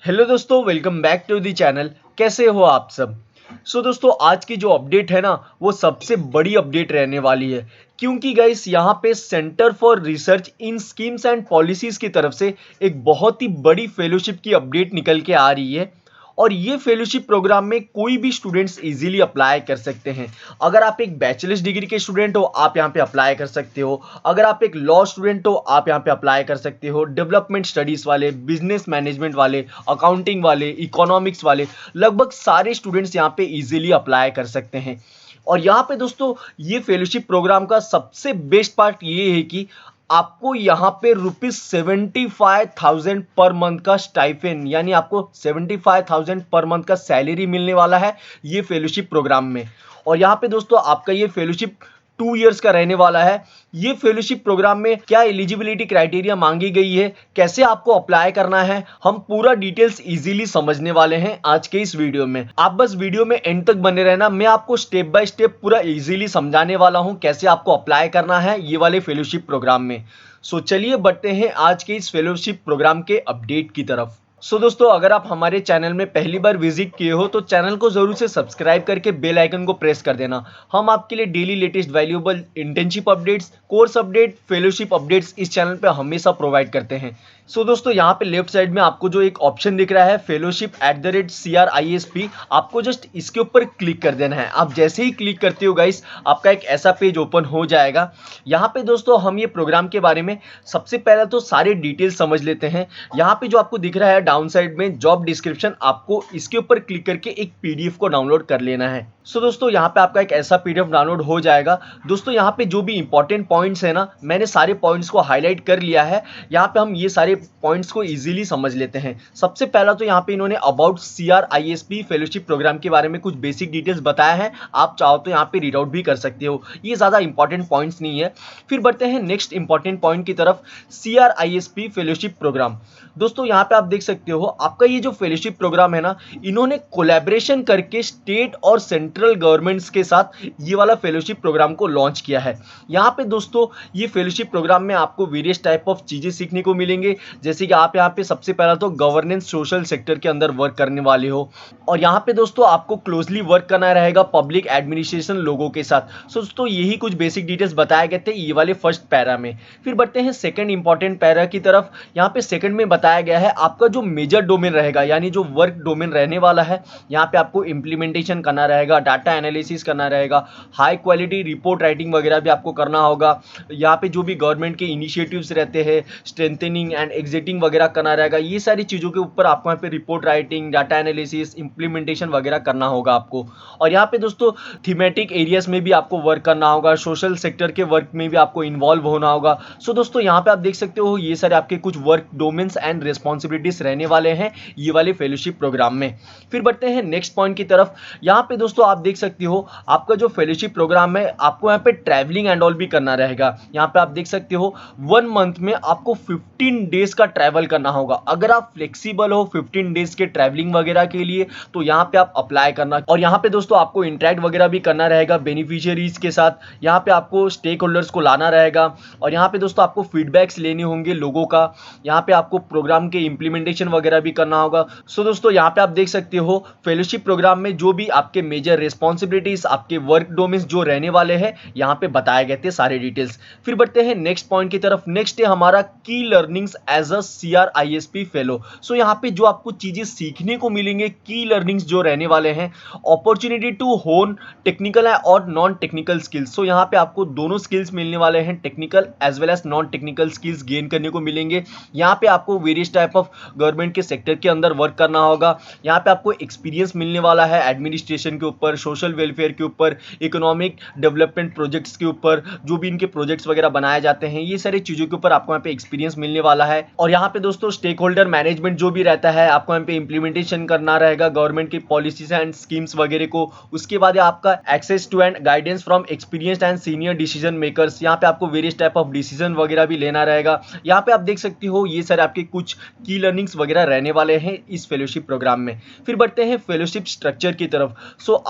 Hello दोस्तों, welcome back to the channel. कैसे हो आप सब। दोस्तों, आज की जो अपडेट है ना, वो सबसे बड़ी अपडेट रहने वाली है, क्योंकि गाइस यहाँ पे centre for research in schemes and policies की तरफ से एक बहुत ही बड़ी फेलोशिप की अपडेट निकल के आ रही है। और ये फेलोशिप प्रोग्राम में कोई भी स्टूडेंट्स इजीली अप्लाई कर सकते हैं। अगर आप एक बैचलर्स डिग्री के स्टूडेंट हो, आप यहाँ पे अप्लाई कर सकते हो। अगर आप एक लॉ स्टूडेंट हो, आप यहाँ पे अप्लाई कर सकते हो। डेवलपमेंट स्टडीज वाले, बिजनेस मैनेजमेंट वाले, अकाउंटिंग वाले, इकोनॉमिक्स वाले, लगभग सारे स्टूडेंट्स यहाँ पे इजीली अप्लाई कर सकते हैं। और यहाँ पे दोस्तों, ये फेलोशिप प्रोग्राम का सबसे बेस्ट पार्ट ये है कि आपको यहाँ पे ₹75,000 पर मंथ का स्टाइपेंड, यानी आपको 75,000 पर मंथ का सैलरी मिलने वाला है ये फेलोशिप प्रोग्राम में। और यहाँ पे दोस्तों, आपका ये फेलोशिप 2 इयर्स का रहने वाला है। ये फेलोशिप प्रोग्राम में क्या एलिजिबिलिटी क्राइटेरिया मांगी गई है, कैसे आपको अप्लाई करना है, हम पूरा डिटेल्स इजीली समझने वाले हैं आज के इस वीडियो में। आप बस वीडियो में एंड तक बने रहना, मैं आपको स्टेप बाय स्टेप पूरा इजीली समझाने वाला हूं कैसे आपको अप्लाई करना है ये वाले फेलोशिप प्रोग्राम में। चलिए बढ़ते हैं आज के इस फेलोशिप प्रोग्राम के अपडेट की तरफ। दोस्तों, अगर आप हमारे चैनल में पहली बार विजिट किए हो तो चैनल को जरूर से सब्सक्राइब करके बेल आइकन को प्रेस कर देना। हम आपके लिए daily latest valuable internship updates, course update, fellowship updates इस चैनल पे हमेशा प्रोवाइड करते हैं। दोस्तों, यहाँ पे लेफ्ट साइड में आपको जो एक ऑप्शन दिख रहा है fellowship@CRISP, आपको जस्ट इसके ऊपर क्लिक कर देना है। आप जैसे ही क्लिक करते हो गाइस, आपका एक ऐसा पेज ओपन हो जाएगा। यहाँ पे दोस्तों, हम ये प्रोग्राम के बारे में सबसे पहले तो सारे डिटेल्स समझ लेते हैं। यहाँ पे जो आपको दिख रहा है डाउन साइड में जॉब डिस्क्रिप्शन, आपको इसके ऊपर क्लिक करके एक पीडीएफ को डाउनलोड कर लेना है। दोस्तों, यहाँ पे आपका एक ऐसा पीडीएफ डाउनलोड हो जाएगा। दोस्तों, यहाँ पे जो भी इंपॉर्टेंट पॉइंट्स है ना, मैंने सारे पॉइंट्स को हाईलाइट कर लिया है। यहाँ पे हम ये सारे पॉइंट्स को इजीली समझ लेते हैं। सबसे पहला तो यहाँ पे इन्होंने अबाउट CRISP फेलोशिप प्रोग्राम के बारे में कुछ बेसिक डिटेल्स बताया है। आप चाहो तो यहाँ पे रीड आउट भी कर सकते हो, ये ज्यादा इंपॉर्टेंट पॉइंट्स नहीं है। फिर बढ़ते हैं नेक्स्ट इंपॉर्टेंट पॉइंट की तरफ, CRISP फेलोशिप प्रोग्राम। दोस्तों, यहाँ पे आप देख सकते हो, आपका ये जो फेलोशिप प्रोग्राम है ना, इन्होंने कोलैबोरेशन करके स्टेट और सेंट्रल गवर्नमेंट्स के साथ ये वाला फेलोशिप प्रोग्राम को लॉन्च किया है। यहाँ पे दोस्तों, ये फेलोशिप प्रोग्राम में आपको वेरियस टाइप ऑफ चीजें सीखने को मिलेंगे, जैसे कि आप यहाँ पे सबसे पहला तो गवर्नेंस सोशल सेक्टर के अंदर वर्क करने वाले हो। और यहाँ पे दोस्तों, आपको क्लोजली वर्क करना रहेगा पब्लिक एडमिनिस्ट्रेशन लोगों के साथ। दोस्तों, यही कुछ बेसिक डिटेल्स बताए गए थे ये वाले फर्स्ट पैरा में। फिर बढ़ते हैं सेकंड इंपॉर्टेंट पैरा की तरफ। यहाँ पे सेकंड में बताया गया है आपका जो मेजर डोमेन रहेगा, यानी जो वर्क डोमेन रहने वाला है, यहाँ पे आपको इंप्लीमेंटेशन करना रहेगा, डाटा एनालिसिस करना रहेगा, हाई क्वालिटी रिपोर्ट राइटिंग वगैरह भी आपको करना होगा। यहाँ पे जो भी गवर्नमेंट के इनिशिएटिव्स रहते हैं, स्ट्रेंथनिंग एंड एग्जिटिंग वगैरह करना रहेगा। ये सारी चीज़ों के ऊपर आपको यहाँ पे report writing, data analysis, implementation वगैरह करना होगा आपको। और यहाँ पे दोस्तों, थीमेटिक एरियाज में भी आपको वर्क करना होगा, सोशल सेक्टर के वर्क में भी आपको इन्वॉल्व होना होगा। दोस्तों, यहाँ पे आप देख सकते हो, ये सारे आपके कुछ वर्क डोमेन्स एंड रिस्पॉन्सिबिलिटीज रहने वाले हैं ये वाले फेलोशिप प्रोग्राम में। फिर बढ़ते हैं नेक्स्ट पॉइंट की तरफ। यहाँ पे दोस्तों, आप देख सकते हो, आपका जो फेलोशिप प्रोग्राम है, आपको यहाँ पे ट्रैवलिंग एंड ऑल भी करना रहेगा। यहाँ पे आप देख सकते हो, 1 मंथ में आपको 15 डेज का ट्रैवल करना होगा। अगर आप फ्लेक्सिबल हो 15 डेज के ट्रैवलिंग वगैरह के लिए, तो यहाँ पे आप अप्लाई करना। और यहाँ पे दोस्तों, आपको इंटरेक्ट वगैरह भी करना रहेगा बेनिफिशियरीज के साथ। यहाँ पे आपको स्टेक होल्डर्स को लाना रहेगा। और यहाँ पे दोस्तों, आपको फीडबैक्स लेने होंगे लोगों का। यहाँ पे आपको प्रोग्राम के इंप्लीमेंटेशन वगैरह भी करना होगा। दोस्तों, यहाँ पे आप देख सकते हो, फेलोशिप प्रोग्राम में जो भी आपके मेजर रिस्पॉन्सिबिलिटीज, आपके वर्क डोमेन्स जो रहने वाले हैं, यहाँ पे बताए गए थे सारे डिटेल्स। फिर बढ़ते हैं नेक्स्ट पॉइंट की तरफ। नेक्स्ट है हमारा की learnings as a CRISP fellow. यहाँ पे जो आपको चीजें सीखने को मिलेंगे, की लर्निंग्स जो रहने वाले हैं, अपॉर्चुनिटी टू होन टेक्निकल और नॉन टेक्निकल स्किल्स। यहाँ पे आपको दोनों स्किल्स मिलने वाले हैं, technical as well as non technical skills gain करने को मिलेंगे। यहाँ पे आपको वेरियस टाइप ऑफ गवर्नमेंट के सेक्टर के अंदर वर्क करना होगा। यहाँ पे आपको एक्सपीरियंस मिलने वाला है एडमिनिस्ट्रेशन के ऊपर, सोशल वेलफेयर के ऊपर, इकोनॉमिक डेवलपमेंट प्रोजेक्ट्स के ऊपर, जो भी इनके प्रोजेक्ट्स वगैरह बनाए जाते हैं, ये सारी चीजों के ऊपर आपको यहाँ पे एक्सपीरियंस मिलने वाला है। और यहाँ पे दोस्तों, स्टेक होल्डर मैनेजमेंट जो भी रहता है, आपको यहाँ पे इंप्लीमेंटेशन करना रहेगा गवर्नमेंट की पॉलिसीज एंड स्कीम्स वगैरह को। उसके बाद आपका access to and guidance from experienced and senior decision makers. यहाँ पे आपको वेरियस टाइप ऑफ डिसीजन वगैरह भी लेना रहेगा। यहाँ पे आप देख सकते हो, ये सारे आपके कुछ की लर्निंग्स वगैरह रहने वाले हैं इस फेलोशिप प्रोग्राम में। फिर बढ़ते हैं फेलोशिप स्ट्रक्चर की तरफ।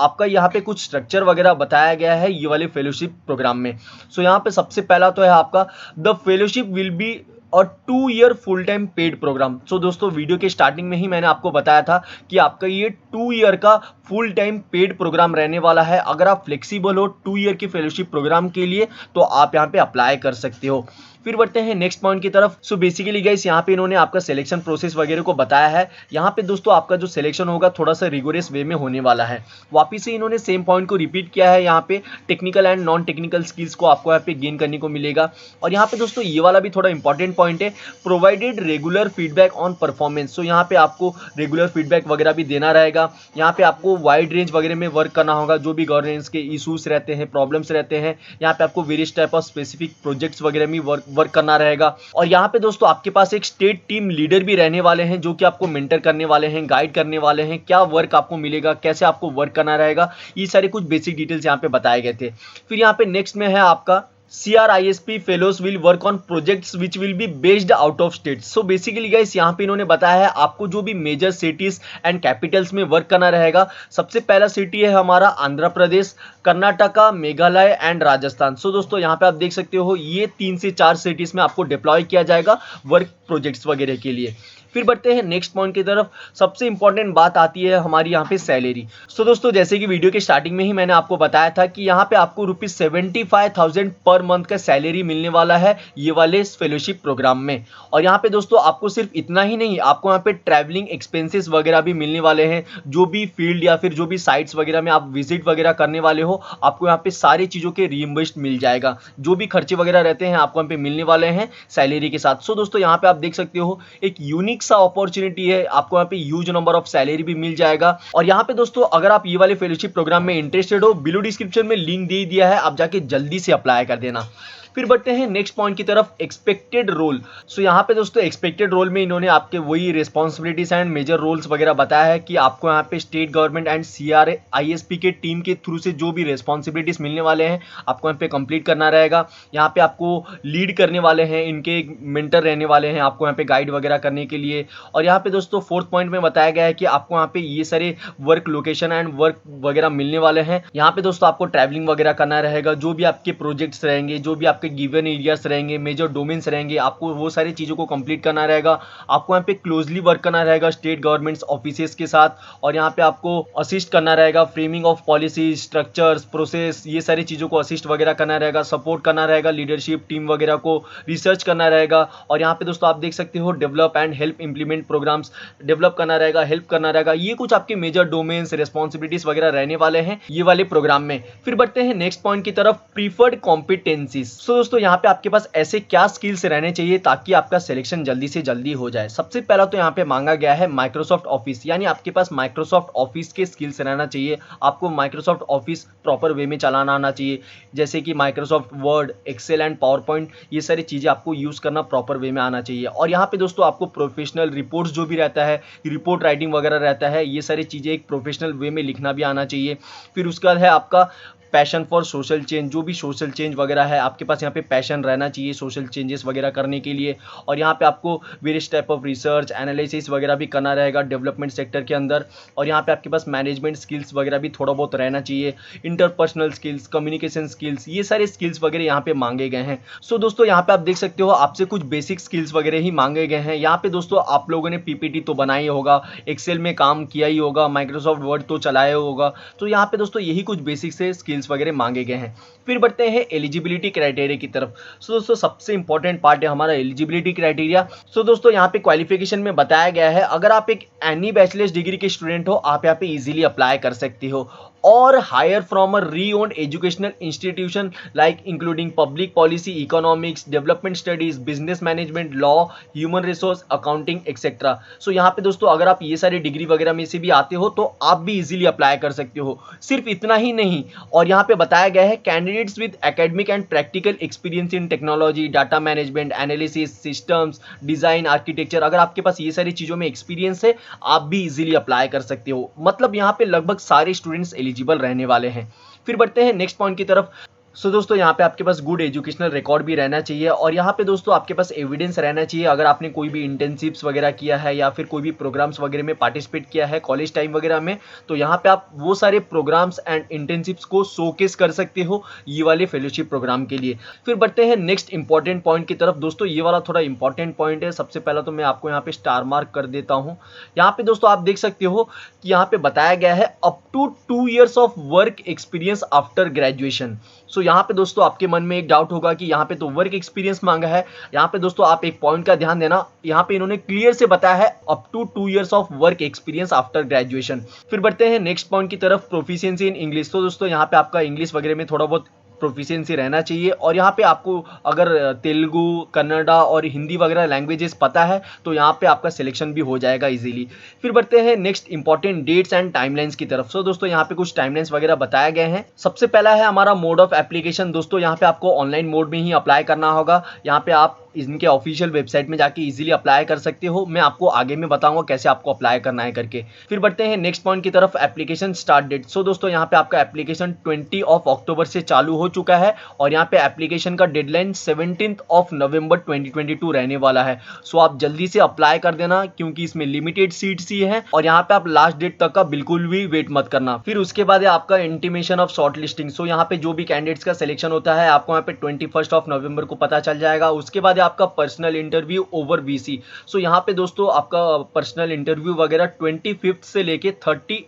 आपका यहाँ पे कुछ स्ट्रक्चर वगैरह बताया गया है ये वाले फेलोशिप प्रोग्राम में। यहाँ पे सबसे पहला तो है आपका, द फेलोशिप विल बी और 2 year full time paid program. So दोस्तों वीडियो के स्टार्टिंग में ही मैंने आपको बताया था कि आपका ये 2 ईयर का फुल टाइम पेड प्रोग्राम रहने वाला है। अगर आप फ्लेक्सिबल हो 2 ईयर की फेलोशिप प्रोग्राम के लिए तो आप यहाँ पे अप्लाई कर सकते हो। फिर बढ़ते हैं नेक्स्ट पॉइंट की तरफ। सो बेसिकली गाइस यहाँ पे इन्होंने आपका सिलेक्शन प्रोसेस वगैरह को बताया है। यहाँ पे दोस्तों आपका जो सिलेक्शन होगा थोड़ा सा रिगोरियस वे में होने वाला है। वापिस से इन्होंने सेम पॉइंट को रिपीट किया है। यहाँ पे technical and non technical skills को आपको यहाँ पे गेन करने को मिलेगा। और यहाँ पे दोस्तों ये वाला भी थोड़ा इंपॉर्टेंट पॉइंट है, provided regular feedback on performance. So यहाँ पे आपको रेगुलर फीडबैक वगैरह भी देना रहेगा। यहाँ पे आपको वाइड रेंज वगैरह में वर्क करना होगा, जो भी गवर्नेंस के इशूज रहते हैं, प्रॉब्लम्स रहते हैं। यहाँ पे आपको various type of specific projects वगैरह में वर्क करना रहेगा। और यहाँ पे दोस्तों आपके पास एक स्टेट टीम लीडर भी रहने वाले हैं, जो कि आपको मेंटर करने वाले हैं, गाइड करने वाले हैं, क्या वर्क आपको मिलेगा, कैसे आपको वर्क करना रहेगा, ये सारे कुछ बेसिक डिटेल्स यहाँ पे बताए गए थे। फिर यहाँ पे नेक्स्ट में है आपका CRISP fellows will work on projects which will be based out of states। So basically guys यहाँ पे इन्होंने बताया है आपको जो भी मेजर सिटीज एंड कैपिटल्स में वर्क करना रहेगा। सबसे पहला सिटी है हमारा आंध्र प्रदेश, कर्नाटका, मेघालय एंड राजस्थान। सो दोस्तों यहाँ पे आप देख सकते हो ये 3 से 4 सिटीज में आपको डिप्लॉय किया जाएगा वर्क प्रोजेक्ट्स वगैरह के लिए। फिर बढ़ते हैं नेक्स्ट पॉइंट की तरफ। सबसे इंपॉर्टेंट बात आती है हमारी यहाँ पे सैलरी। सो दोस्तों जैसे कि वीडियो के स्टार्टिंग में ही मैंने आपको बताया था कि यहाँ पे आपको ₹75,000 पर मंथ का सैलरी मिलने वाला है ये वाले फेलोशिप प्रोग्राम में। और यहाँ पे दोस्तों आपको सिर्फ इतना ही नहीं, आपको यहाँ पे ट्रैवलिंग एक्सपेंसेस वगैरह भी मिलने वाले हैं। जो भी फील्ड या फिर जो भी साइट्स वगैरह में आप विजिट वगैरह करने वाले हो, आपको यहाँ पे सारी चीज़ों के रीइंबर्स्ड मिल जाएगा। जो भी खर्चे वगैरह रहते हैं आपको यहाँ पे मिलने वाले हैं सैलरी के साथ। सो दोस्तों यहाँ पे आप देख सकते हो एक यूनिक सा अपॉर्चुनिटी है, आपको यहाँ पे ह्यूज नंबर ऑफ सैलरी भी मिल जाएगा। और यहाँ पे दोस्तों अगर आप ये वाले फेलोशिप प्रोग्राम में इंटरेस्टेड हो, बिलो डिस्क्रिप्शन में लिंक दे दिया है, आप जाके जल्दी से अप्लाई कर देना। फिर बढ़ते हैं नेक्स्ट पॉइंट की तरफ, एक्सपेक्टेड रोल। सो यहाँ पे दोस्तों एक्सपेक्टेड रोल में इन्होंने आपके वही रिस्पॉन्सिबिलिटीज एंड मेजर रोल्स वगैरह बताया है कि आपको यहाँ पे स्टेट गवर्नमेंट एंड CRISP के टीम के थ्रू से जो भी रिस्पॉन्सिबिलिटीज मिलने वाले हैं आपको यहाँ पे कंप्लीट करना रहेगा। यहाँ पे आपको लीड करने वाले हैं, इनके मेंटर रहने वाले हैं आपको यहाँ पे गाइड वगैरह करने के लिए। और यहाँ पे दोस्तों फोर्थ पॉइंट में बताया गया है कि आपको यहाँ पे ये सारे वर्क लोकेशन एंड वर्क वगैरह मिलने वाले हैं। यहाँ पे दोस्तों आपको ट्रैवलिंग वगैरह करना रहेगा, जो भी आपके प्रोजेक्ट्स रहेंगे, जो भी आपके गिवन एरियाज रहेंगे, मेजर डोमेन्स रहेंगे, आपको वो सारी चीज़ों को कंप्लीट करना रहेगा। आपको यहाँ पे क्लोजली वर्क करना रहेगा स्टेट गवर्नमेंट्स ऑफिसेस के साथ। और यहाँ पे आपको असिस्ट करना रहेगा, framing of policy, structures, process, ये सारी चीज़ों को असिस्ट वगैरह करना रहेगा, सपोर्ट करना रहेगा लीडरशिप टीम वगैरह को, रिसर्च करना रहेगा। और यहाँ पे दोस्तों आप देख सकते हो develop and help implement programmes, develop करना रहेगा, हेल्प करना रहेगा। ये कुछ आपके मेजर डोमेन्स, रिस्पॉन्सिबिलिटीज वगैरह रहने वाले हैं ये वाले प्रोग्राम में। फिर बढ़ते हैं नेक्स्ट पॉइंट की तरफ, प्रीफर्ड कॉम्पिटेंसीज। सो दोस्तों यहाँ पे आपके पास ऐसे क्या स्किल्स रहने चाहिए ताकि आपका सिलेक्शन जल्दी से जल्दी हो जाए। सबसे पहला तो यहाँ पे मांगा गया है माइक्रोसॉफ्ट ऑफिस, यानी आपके पास माइक्रोसॉफ्ट ऑफिस के स्किल्स रहना चाहिए। आपको माइक्रोसॉफ्ट ऑफिस प्रॉपर वे में चलाना आना चाहिए, जैसे कि Microsoft Word, Excel and PowerPoint, ये सारी चीज़ें आपको यूज़ करना प्रॉपर वे में आना चाहिए। और यहाँ पे दोस्तों आपको प्रोफेशनल रिपोर्ट्स जो भी रहता है, रिपोर्ट राइटिंग वगैरह रहता है, ये सारी चीज़ें एक प्रोफेशनल वे में लिखना भी आना चाहिए। फिर उसके बाद है आपका पैशन फॉर सोशल चेंज, जो भी सोशल चेंज वगैरह है आपके पास यहाँ पे पैशन रहना चाहिए सोशल चेंजेस वगैरह करने के लिए। और यहाँ पे आपको various type of research analysis वगैरह भी करना रहेगा डेवलपमेंट सेक्टर के अंदर। और यहाँ पे आपके पास मैनेजमेंट स्किल्स वगैरह भी थोड़ा बहुत रहना चाहिए, इंटरपर्सनल स्किल्स, कम्युनिकेशन स्किल्स, ये सारे स्किल्स वगैरह यहाँ पे मांगे गए हैं। सो दोस्तों यहाँ पे आप देख सकते हो आपसे कुछ बेसिक स्किल्स वगैरह ही मांगे गए हैं। यहाँ पे दोस्तों आप लोगों ने PPT तो बनाई होगा, एक्सेल में काम किया ही होगा, माइक्रोसॉफ्ट वर्ड तो चलाया होगा। तो यहाँ पे दोस्तों यही कुछ बेसिक से स्किल्स वगैरह मांगे गए हैं। फिर बढ़ते हैं एलिजिबिलिटी क्राइटेरिया की तरफ। सो दोस्तों सबसे इंपॉर्टेंट पार्ट है हमारा एलिजिबिलिटी क्राइटेरिया। सो दोस्तों यहाँ पे क्वालिफिकेशन में बताया गया है अगर आप एक एनी बैचलर्स डिग्री के स्टूडेंट हो आप यहाँ पे इजीली अप्लाई कर सकते हो। और higher from a renowned educational institution like including public policy, economics, development studies, business management, law, human resource, accounting etcetera. So यहाँ पे दोस्तों अगर आप ये सारी डिग्री वगैरह में से भी आते हो तो आप भी इजीली अप्लाई कर सकते हो। सिर्फ इतना ही नहीं, और यहाँ पे बताया गया है candidates with academic and practical experience in technology, data management, analysis, systems, design, architecture, अगर आपके पास ये सारी चीजों में एक्सपीरियंस है आप भी इजीली अप्लाई कर सकते हो। मतलब यहाँ पे लगभग सारे स्टूडेंट्स एलिजिबल रहने वाले हैं। फिर बढ़ते हैं नेक्स्ट पॉइंट की तरफ, सो दोस्तों यहाँ पे आपके पास गुड एजुकेशनल रिकॉर्ड भी रहना चाहिए और यहाँ पे दोस्तों आपके पास एविडेंस रहना चाहिए। अगर आपने कोई भी इंटर्नशिप्स वगैरह किया है या फिर कोई भी प्रोग्राम्स वगैरह में पार्टिसिपेट किया है कॉलेज टाइम वगैरह में, तो यहाँ पे आप वो सारे प्रोग्राम्स एंड इंटर्नशिप्स को शोकेस कर सकते हो ये वाले फेलोशिप प्रोग्राम के लिए। फिर बढ़ते हैं नेक्स्ट इंपॉर्टेंट पॉइंट की तरफ। दोस्तों ये वाला थोड़ा इंपॉर्टेंट पॉइंट है। सबसे पहला तो मैं आपको यहाँ पे स्टार मार्क कर देता हूँ। यहाँ पे दोस्तों आप देख सकते हो कि यहाँ पे बताया गया है up to 2 years of work experience after graduation. So यहाँ पे दोस्तों आपके मन में एक डाउट होगा कि यहाँ पे तो वर्क एक्सपीरियंस मांगा है। यहाँ पे दोस्तों आप एक पॉइंट का ध्यान देना, यहाँ पे इन्होंने क्लियर से बताया है up to 2 years of work experience after graduation. फिर बढ़ते हैं नेक्स्ट पॉइंट की तरफ, प्रोफिशिएंसी इन इंग्लिश। तो दोस्तों यहाँ पे आपका इंग्लिश वगैरह में थोड़ा बहुत प्रोफिशिएंसी रहना चाहिए और यहाँ पे आपको अगर तेलुगु, कन्नड़ा और हिंदी वगैरह लैंग्वेजेस पता है तो यहाँ पे आपका सिलेक्शन भी हो जाएगा इजीली। फिर बढ़ते हैं next important dates and timelines की तरफ। सो दोस्तों यहाँ पे कुछ टाइमलाइंस वगैरह बताए गए हैं। सबसे पहला है हमारा मोड ऑफ एप्लीकेशन। दोस्तों यहाँ पे आपको ऑनलाइन मोड में ही अप्लाई करना होगा। यहाँ पे आप इनके ऑफिशियल वेबसाइट में जाके इजीली अप्लाई कर सकते हो। मैं आपको आगे में बताऊंगा कैसे आपको अप्लाई करना है करके। फिर बढ़ते हैं नेक्स्ट पॉइंट की तरफ, एप्लीकेशन स्टार्ट डेट। सो दोस्तों यहाँ पे आपका एप्लीकेशन 20 अक्टूबर से चालू हो चुका है और यहाँ पे एप्लीकेशन का डेडलाइन 17 नवंबर 2022 रहने वाला है। सो आप जल्दी से अप्लाई कर देना क्योंकि इसमें लिमिटेड सीट्स ही है और यहाँ पे आप लास्ट डेट तक का बिल्कुल भी वेट मत करना। फिर उसके बाद है आपका इंटीमेशन ऑफ शॉर्ट लिस्टिंग। सो यहाँ पे जो भी कैंडिडेट्स का सिलेक्शन होता है आपको यहाँ पे 21 नवंबर को पता चल जाएगा। उसके बाद आपका पर्सनल इंटरव्यू ओवर वीसी। सो यहाँ पे दोस्तों आपका पर्सनल इंटरव्यू वगैरह 25 से लेके 30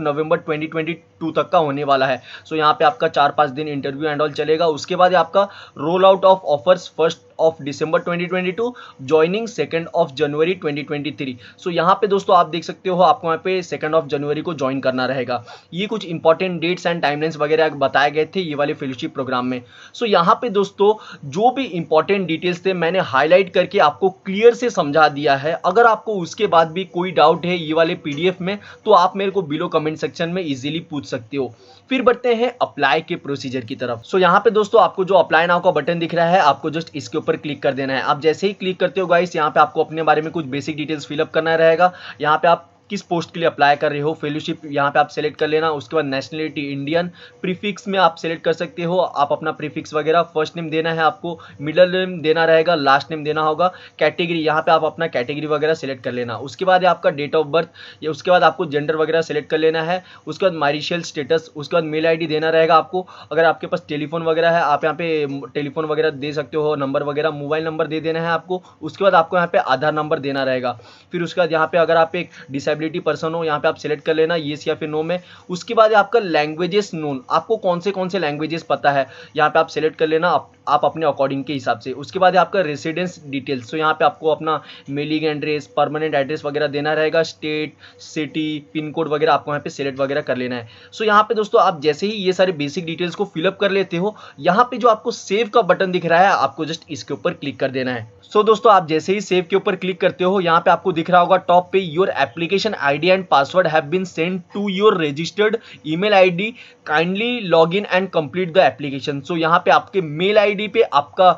नवंबर 2022 तक का होने वाला है। सो यहाँ पे आपका 4-5 दिन इंटरव्यू एंड ऑल चलेगा। उसके बाद आपका roll out of offers 1 December 2022, joining 2 जनवरी 2023। सो यहाँ पे दोस्तों आप देख सकते हो आपको यहाँ पे 2 जनवरी को ज्वाइन करना रहेगा। ये कुछ इंपॉर्टेंट डेट्स एंड टाइमलाइंस वगैरह बताए गए थे ये वाले फेलोशिप प्रोग्राम में। सो यहाँ पे दोस्तों जो भी इंपॉर्टेंट डिटेल्स थे मैंने हाईलाइट करके आपको क्लियर से समझा दिया है। अगर आपको उसके बाद भी कोई डाउट है ये वाले पीडीएफ में तो आप मेरे को बिलो कमेंट सेक्शन में इजीली पूछ सकते हो। फिर बढ़ते हैं अप्लाई के प्रोसीजर की तरफ। सो यहाँ पे दोस्तों आपको जो अप्लाई नाउ का बटन दिख रहा है आपको जस्ट इसके ऊपर क्लिक कर देना है। आप जैसे ही क्लिक करते हो गाइस यहाँ पे आपको अपने बारे में कुछ बेसिक डिटेल्स फिलअप करना रहेगा। यहाँ पे आप किस पोस्ट के लिए अप्लाई कर रहे हो, फेलोशिप यहाँ पे आप सेलेक्ट कर लेना। उसके बाद नेशनलिटी इंडियन, प्रीफिक्स में आप सेलेक्ट कर सकते हो आप अपना प्रीफिक्स वगैरह। फर्स्ट नेम देना है आपको, मिडिल नेम देना रहेगा, लास्ट नेम देना होगा। कैटेगरी यहाँ पे आप अपना कैटेगरी वगैरह सेलेक्ट कर लेना। उसके बाद आपका डेट ऑफ बर्थ, या उसके बाद आपको जेंडर वगैरह सेलेक्ट कर लेना है। उसके बाद मैरिशियल स्टेटस, उसके बाद मेल आईडी देना रहेगा आपको। अगर आपके पास टेलीफोन वगैरह है आप यहाँ पे टेलीफोन वगैरह दे सकते हो, नंबर वगैरह, मोबाइल नंबर दे देना है आपको। उसके बाद आपको यहाँ पे आधार नंबर देना रहेगा। फिर उसके बाद यहाँ पे अगर आप एक डिसेबिलिटी पर्सन हो यहाँ पे आप सेलेक्ट कर लेना येस या फिर नो में। उसके बाद आपका लैंग्वेजेस नोन, आपको कौन से लैंग्वेजेस पता है यहाँ पे आप सेलेक्ट कर लेना आप अपने अकॉर्डिंग के हिसाब से। उसके बाद आपका रेसिडेंस डिटेल्स, तो यहाँ पे आपको अपना मेलिंग एड्रेस, परमानेंट एड्रेस वगैरह देना रहेगा। स्टेट, सिटी, पिन कोड वगैरह आपको यहाँ पे सेलेक्ट वगैरह कर लेना है। सो यहाँ पे दोस्तों आप जैसे ही ये सारे बेसिक डिटेल्स को फिलअप कर लेते हो यहाँ पे जो आपको सेव का बटन दिख रहा है आपको जस्ट इसके ऊपर क्लिक कर देना है। सो दोस्तों आप जैसे ही सेव के ऊपर क्लिक करते हो यहाँ पे आपको दिख रहा होगा टॉप पे, your application ID and password have been send to your registered email ID, kindly log in and complete the application. So यहाँ पे आपके मेल आईडी पे आपका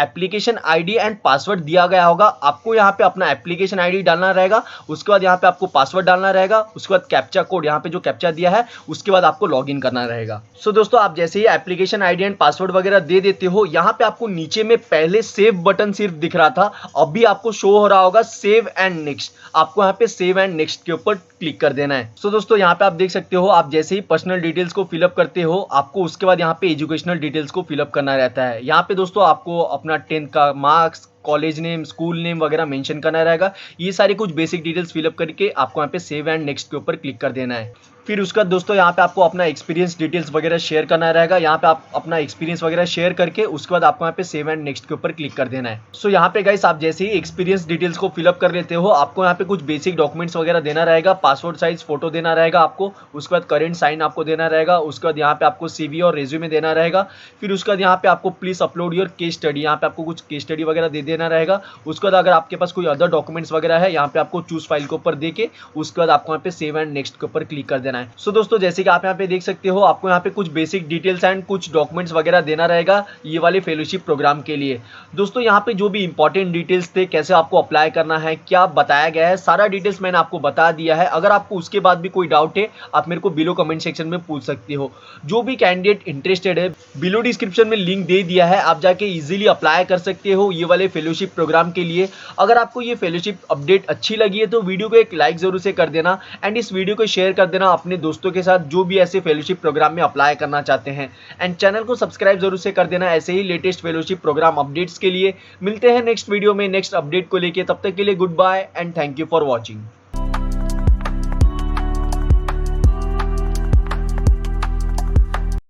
एप्लीकेशन आईडी एंड पासवर्ड दिया गया होगा। आपको यहाँ पे अपना एप्लीकेशन आईडी डालना रहेगा, उसके बाद यहाँ पे आपको पासवर्ड डालना रहेगा, उसके बाद कैप्चा कोड यहाँ पे जो कैप्चा दिया है उसके बाद आपको लॉग इन करना रहेगा। सो दोस्तों आप जैसे ही एप्लीकेशन आईडी एंड पासवर्ड वगैरह दे देते हो यहाँ पे आपको नीचे में पहले सेव बटन सिर्फ दिख रहा था, अभी आपको शो हो रहा होगा सेव एंड नेक्स्ट। आपको यहाँ पे सेव एंड नेक्स्ट के ऊपर क्लिक कर देना है। सो दोस्तों यहाँ पे आप देख सकते हो आप जैसे ही पर्सनल डिटेल्स को फिलअप करते हो आपको उसके बाद यहाँ पे एजुकेशनल डिटेल्स को फिलअप करना रहता है। यहाँ पे दोस्तों आपको अपना 10th का marks, college name, school name वगैरह मेंशन करना रहेगा। ये सारी कुछ बेसिक डिटेल्स फिलअप करके आपको यहाँ पे सेव एंड नेक्स्ट के ऊपर क्लिक कर देना है। फिर उसका दोस्तों यहाँ पे आपको अपना एक्सपीरियंस डिटेल्स वगैरह शेयर करना रहेगा। यहाँ पे आप अपना एक्सपीरियंस वगैरह शेयर करके उसके बाद आपको यहाँ पे सेव एंड नेक्स्ट के ऊपर क्लिक कर देना है। सो यहाँ पे गाइस आप जैसे ही एक्सपीरियंस डिटेल्स को फिलअप कर लेते हो आपको यहाँ पे कुछ बेसिक डॉक्यूमेंट्स वगैरह देना रहेगा। पासपोर्ट साइज फोटो देना रहेगा आपको, उसके बाद करेंट साइन आपको देना रहेगा, उसके बाद यहाँ पे आपको CV और रेज्यूमे देना रहेगा। फिर उसके बाद यहाँ पे आपको please upload your case study, यहाँ पे आपको कुछ केस स्टडी वगैरह दे देना रहेगा। उसके बाद अगर आपके पास कोई अदर डॉक्यूमेंट्स वगैरह है यहाँ पे आपको चूज फाइल के ऊपर देके उसके बाद आपको यहाँ पे सेव एंड नेक्स्ट के ऊपर क्लिक कर देना देना है। सो दोस्तों जैसे कि आप यहाँ पे देख सकते हो, आपको यहाँ पे कुछ बेसिक डिटेल्स एंड कुछ डॉक्यूमेंट्स वगैरह देना रहेगा ये वाले फेलोशिप प्रोग्राम के लिए। दोस्तों यहाँ पे जो भी इंपॉर्टेंट डिटेल्स थे, कैसे आपको अप्लाई करना है, क्या बताया गया है, सारा डिटेल्स मैंने आपको बता दिया है। अगर आपको उसके बाद भी कोई डाउट है, आप मेरे को बिलो कमेंट सेक्शन में पूछ सकते हो। जो भी कैंडिडेट इंटरेस्टेड है, बिलो डिस्क्रिप्शन में लिंक दे दिया है, आप जाके इजीली अप्लाई कर सकते हो ये वाले फेलोशिप प्रोग्राम के लिए। अगर आपको ये फेलोशिप अपडेट अच्छी लगी है तो वीडियो को एक लाइक जरूर से कर देना एंड इस वीडियो को शेयर कर देना अपने दोस्तों के साथ जो भी ऐसे फेलोशिप प्रोग्राम में अप्लाई करना चाहते हैं। एंड चैनल को सब्सक्राइब जरूर से कर देना ऐसे ही लेटेस्ट फेलोशिप प्रोग्राम अपडेट्स के लिए। मिलते हैं नेक्स्ट वीडियो में नेक्स्ट अपडेट को लेके, तब तक के लिए goodbye and thank you for watching.